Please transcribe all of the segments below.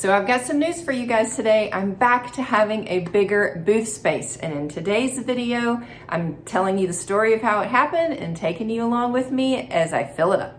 So I've got some news for you guys today. I'm back to having a bigger booth space, and in today's video, I'm telling you the story of how it happened and taking you along with me as I fill it up.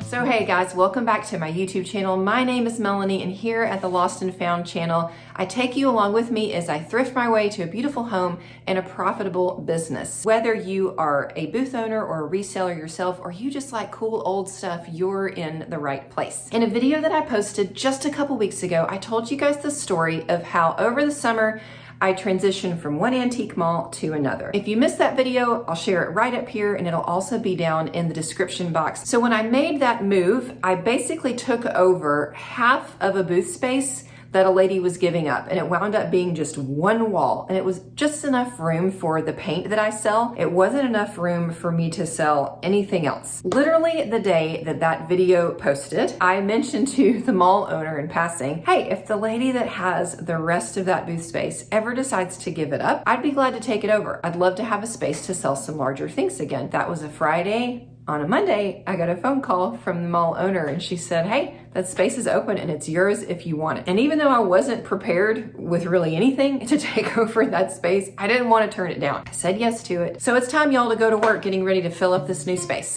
So hey guys, welcome back to my YouTube channel. My name is Melanie, and here at the Lost and Found channel, I take you along with me as I thrift my way to a beautiful home and a profitable business. Whether you are a booth owner or a reseller yourself, or you just like cool old stuff, you're in the right place. In a video that I posted just a couple weeks ago, I told you guys the story of how over the summer, I transitioned from one antique mall to another. If you missed that video, I'll share it right up here, and it'll also be down in the description box. So when I made that move, I basically took over half of a booth space that a lady was giving up, and it wound up being just one wall, and it was just enough room for the paint that I sell. It wasn't enough room for me to sell anything else. Literally the day that that video posted, I mentioned to the mall owner in passing, hey, if the lady that has the rest of that booth space ever decides to give it up, I'd be glad to take it over. I'd love to have a space to sell some larger things again. That was a Friday. On a Monday, I got a phone call from the mall owner, and she said, hey, that space is open and it's yours if you want it. And even though I wasn't prepared with really anything to take over that space, I didn't want to turn it down. I said yes to it. So it's time, y'all, to go to work getting ready to fill up this new space.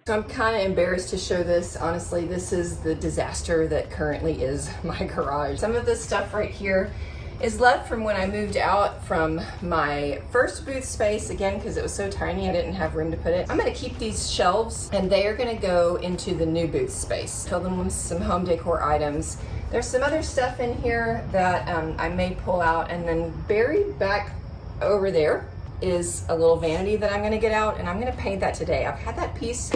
So I'm kind of embarrassed to show this. Honestly, this is the disaster that currently is my garage. Some of this stuff right here is left from when I moved out from my first booth space, again, because it was so tiny I didn't have room to put it. I'm gonna keep these shelves, and they are gonna go into the new booth space. Fill them with some home decor items. There's some other stuff in here that I may pull out, and then buried back over there is a little vanity that I'm gonna get out, and I'm gonna paint that today. I've had that piece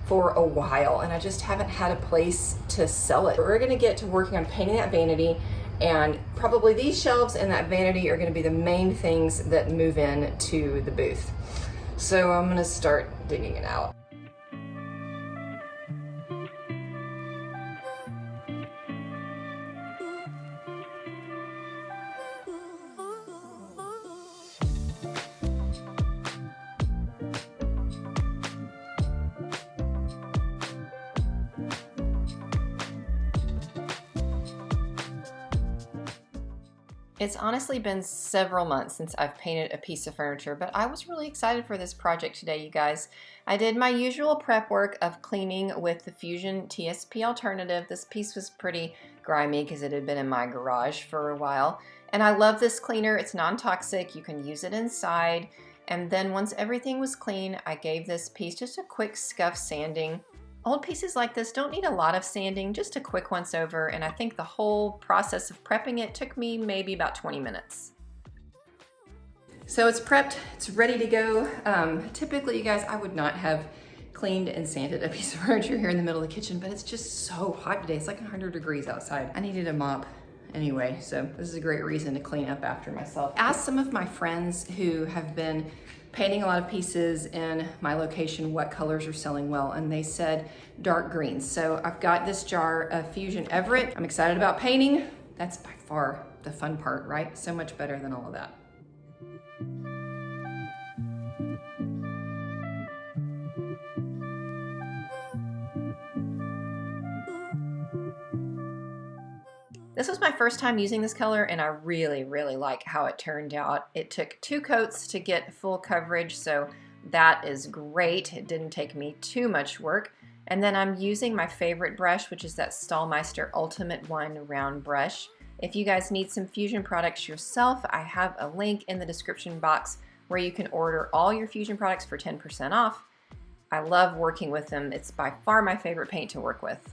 for a while, and I just haven't had a place to sell it. We're gonna get to working on painting that vanity, and probably these shelves and that vanity are gonna be the main things that move in to the booth. So I'm gonna start digging it out. It's honestly been several months since I've painted a piece of furniture, but I was really excited for this project today, you guys. I did my usual prep work of cleaning with the Fusion TSP alternative. This piece was pretty grimy because it had been in my garage for a while. And I love this cleaner. It's non-toxic. You can use it inside. And then once everything was clean, I gave this piece just a quick scuff sanding. Old pieces like this don't need a lot of sanding, just a quick once over, and I think the whole process of prepping it took me maybe about 20 minutes. So it's prepped, it's ready to go. Typically, you guys, I would not have cleaned and sanded a piece of furniture here in the middle of the kitchen, but it's just so hot today. It's like 100 degrees outside. I needed a mop anyway, so this is a great reason to clean up after myself. Asked some of my friends who have been painting a lot of pieces in my location what colors are selling well, and they said dark greens. So I've got this jar of Fusion EVERETT. I'm excited about painting. That's by far the fun part, right? So much better than all of that. This was my first time using this color, and I really, really like how it turned out. It took 2 coats to get full coverage, so that is great. It didn't take me too much work. And then I'm using my favorite brush, which is that Stallmeister Ultimate One round brush. If you guys need some Fusion products yourself, I have a link in the description box where you can order all your Fusion products for 10% off. I love working with them. It's by far my favorite paint to work with.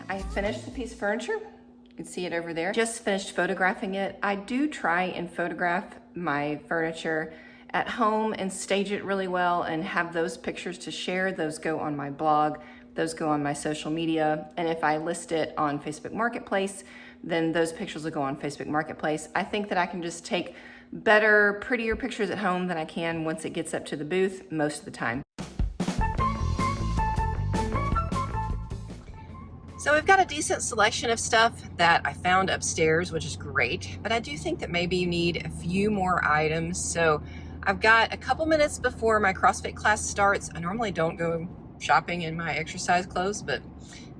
I finished the piece of furniture. You can see it over there. Just finished photographing it. I do try and photograph my furniture at home and stage it really well and have those pictures to share. Those go on my blog, those go on my social media, and if I list it on Facebook Marketplace, then those pictures will go on Facebook Marketplace. I think that I can just take better, prettier pictures at home than I can once it gets up to the booth most of the time. So we've got a decent selection of stuff that I found upstairs, which is great, but I do think that maybe you need a few more items. So I've got a couple minutes before my CrossFit class starts. I normally don't go shopping in my exercise clothes, but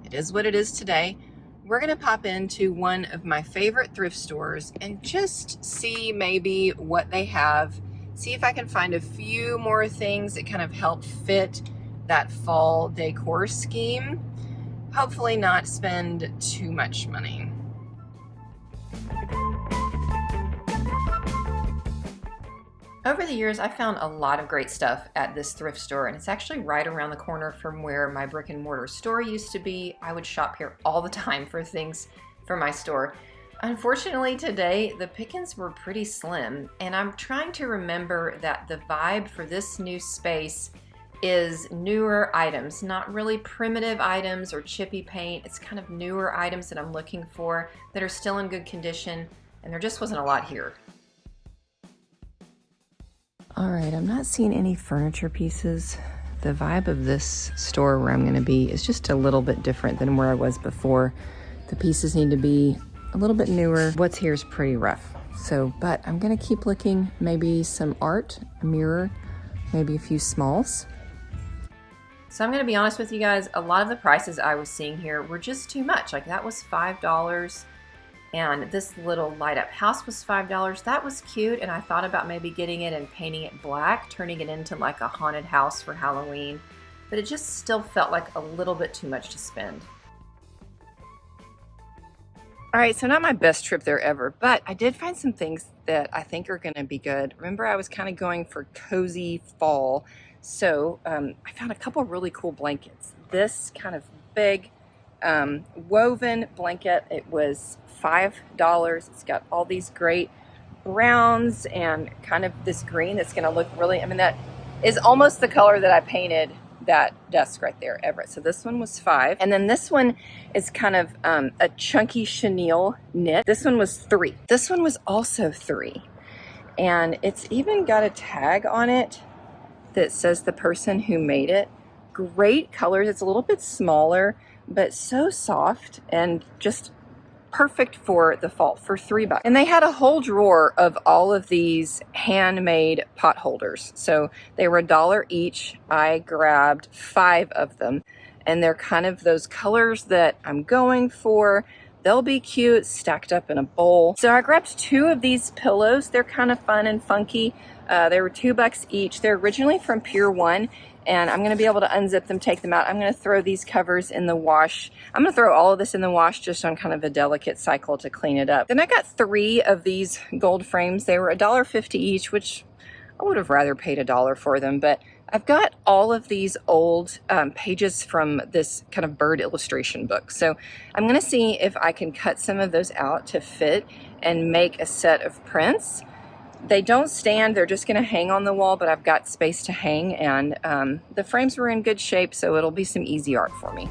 it is what it is today. We're gonna pop into one of my favorite thrift stores and just see maybe what they have, see if I can find a few more things that kind of help fit that fall decor scheme. Hopefully not spend too much money. Over the years, I found a lot of great stuff at this thrift store, and it's actually right around the corner from where my brick and mortar store used to be. I would shop here all the time for things for my store. Unfortunately today, the pickings were pretty slim, and I'm trying to remember that the vibe for this new space is newer items, not really primitive items or chippy paint. It's kind of newer items that I'm looking for that are still in good condition, and there just wasn't a lot here. All right, I'm not seeing any furniture pieces. The vibe of this store where I'm gonna be is just a little bit different than where I was before. The pieces need to be a little bit newer. What's here is pretty rough. So, but I'm gonna keep looking, maybe some art, a mirror, maybe a few smalls. So I'm gonna be honest with you guys, a lot of the prices I was seeing here were just too much. Like that was $5, and this little light up house was $5. That was cute, and I thought about maybe getting it and painting it black, turning it into like a haunted house for Halloween, but it just still felt like a little bit too much to spend. All right, so not my best trip there ever, but I did find some things that I think are gonna be good. Remember, I was kind of going for cozy fall. So I found a couple really cool blankets. This kind of big woven blanket, it was $5. It's got all these great browns and kind of this green that's gonna look really, I mean, that is almost the color that I painted that desk right there, Everett. So this one was $5. And then this one is kind of a chunky chenille knit. This one was $3. This one was also $3. And it's even got a tag on it that says the person who made it. Great colors. It's a little bit smaller, but so soft and just perfect for the fall for $3. And they had a whole drawer of all of these handmade pot holders. So they were $1 each. I grabbed 5 of them, and they're kind of those colors that I'm going for. They'll be cute stacked up in a bowl. So I grabbed 2 of these pillows. They're kind of fun and funky. They were $2 each. They're originally from Pier 1, and I'm gonna be able to unzip them, take them out. I'm gonna throw these covers in the wash. I'm gonna throw all of this in the wash just on kind of a delicate cycle to clean it up. Then I got 3 of these gold frames. They were $1.50 each, which I would have rather paid $1 for them, but I've got all of these old pages from this kind of bird illustration book. So I'm gonna see if I can cut some of those out to fit and make a set of prints. They don't stand, they're just gonna hang on the wall, but I've got space to hang, and the frames were in good shape, so it'll be some easy art for me.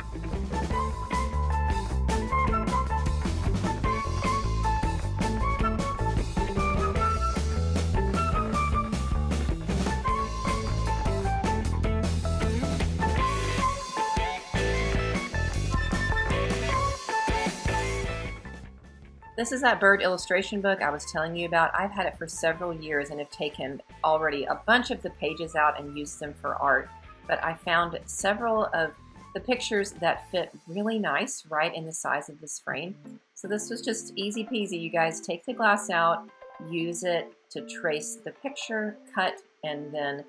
This is that bird illustration book I was telling you about. I've had it for several years and have taken already a bunch of the pages out and used them for art. But I found several of the pictures that fit really nice right in the size of this frame. So this was just easy peasy. You guys take the glass out, use it to trace the picture, cut, and then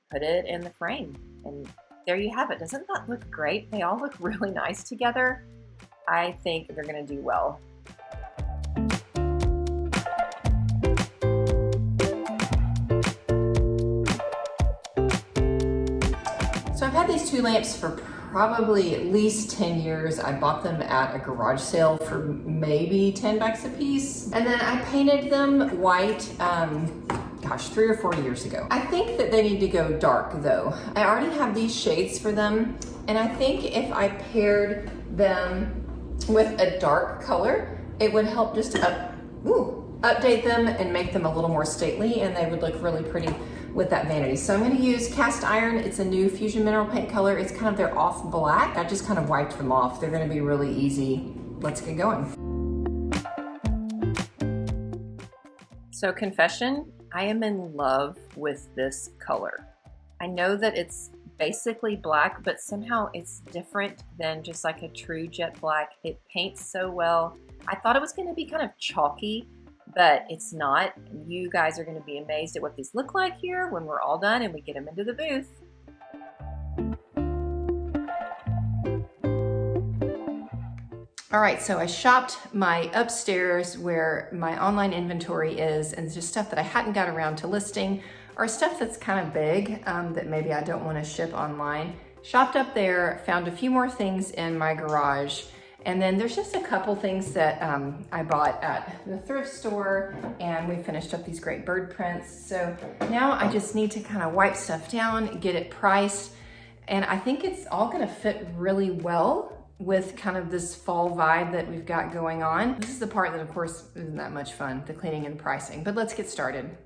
put it in the frame. And there you have it. Doesn't that look great? They all look really nice together. I think they're gonna do well. So I've had these 2 lamps for probably at least 10 years. I bought them at a garage sale for maybe $10 a piece. And then I painted them white, gosh, 3 or 4 years ago. I think that they need to go dark though. I already have these shades for them, and I think if I paired them with a dark color, it would help just update them and make them a little more stately, and they would look really pretty with that vanity. So I'm gonna use cast iron. It's a new Fusion Mineral Paint color. It's kind of their off black. I just kind of wiped them off. They're gonna be really easy. Let's get going. So confession, I am in love with this color. I know that it's basically black, but somehow it's different than just like a true jet black. It paints so well. I thought it was gonna be kind of chalky, but it's not. You guys are gonna be amazed at what these look like here when we're all done and we get them into the booth. All right, so I shopped my upstairs where my online inventory is, and just stuff that I hadn't got around to listing, or stuff that's kind of big that maybe I don't want to ship online. Shopped up there, found a few more things in my garage, and then there's just a couple things that I bought at the thrift store, and we finished up these great bird prints. So now I just need to kind of wipe stuff down, get it priced, and I think it's all gonna fit really well with kind of this fall vibe that we've got going on. This is the part that of course isn't that much fun, the cleaning and pricing, but let's get started.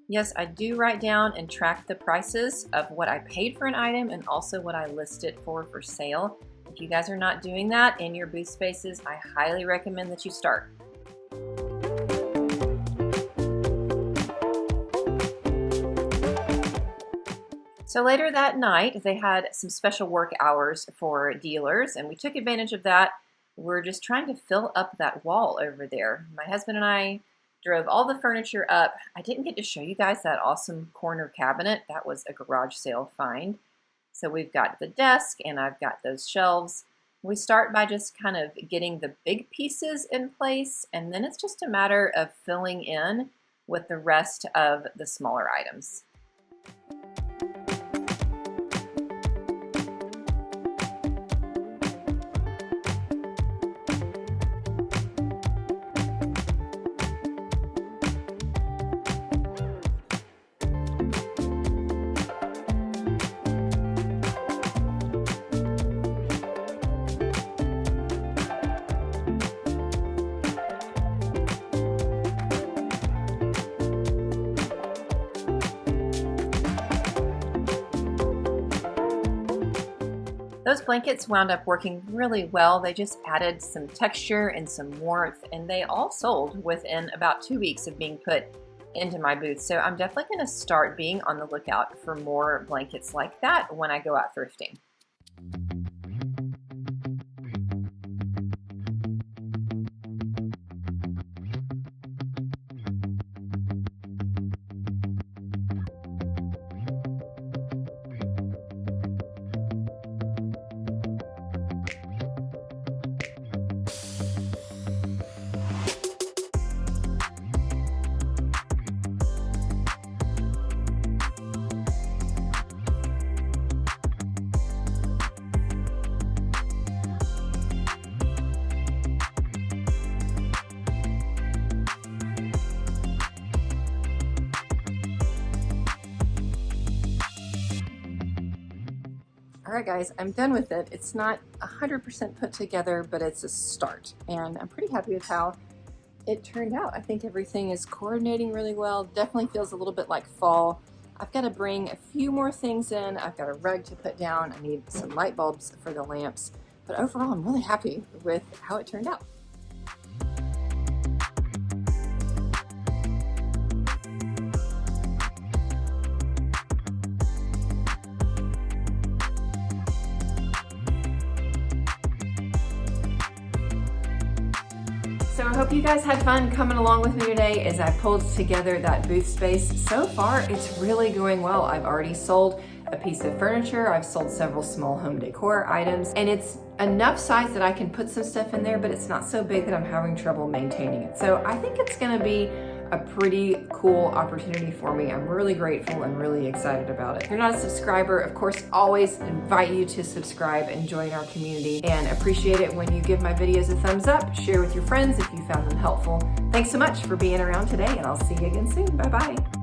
Yes, I do write down and track the prices of what I paid for an item and also what I list it for sale. If you guys are not doing that in your booth spaces, I highly recommend that you start. So later that night, they had some special work hours for dealers, and we took advantage of that. We're just trying to fill up that wall over there. My husband and I drove all the furniture up. I didn't get to show you guys that awesome corner cabinet. That was a garage sale find. So we've got the desk and I've got those shelves. We start by just kind of getting the big pieces in place, and then it's just a matter of filling in with the rest of the smaller items. Those blankets wound up working really well. They just added some texture and some warmth, and they all sold within about 2 weeks of being put into my booth. So I'm definitely going to start being on the lookout for more blankets like that when I go out thrifting. All right, guys, I'm done with it. It's not 100% put together, but it's a start, and I'm pretty happy with how it turned out. I think everything is coordinating really well. Definitely feels a little bit like fall. I've got to bring a few more things in. I've got a rug to put down. I need some light bulbs for the lamps, but overall, I'm really happy with how it turned out. So I hope you guys had fun coming along with me today as I pulled together that booth space. So far, it's really going well. I've already sold a piece of furniture. I've sold several small home decor items, and it's enough size that I can put some stuff in there, but it's not so big that I'm having trouble maintaining it. So I think it's gonna be a pretty cool opportunity for me. I'm really grateful and really excited about it. If you're not a subscriber, of course, always invite you to subscribe and join our community, and appreciate it when you give my videos a thumbs up, share with your friends if you found them helpful. Thanks so much for being around today, and I'll see you again soon. Bye-bye.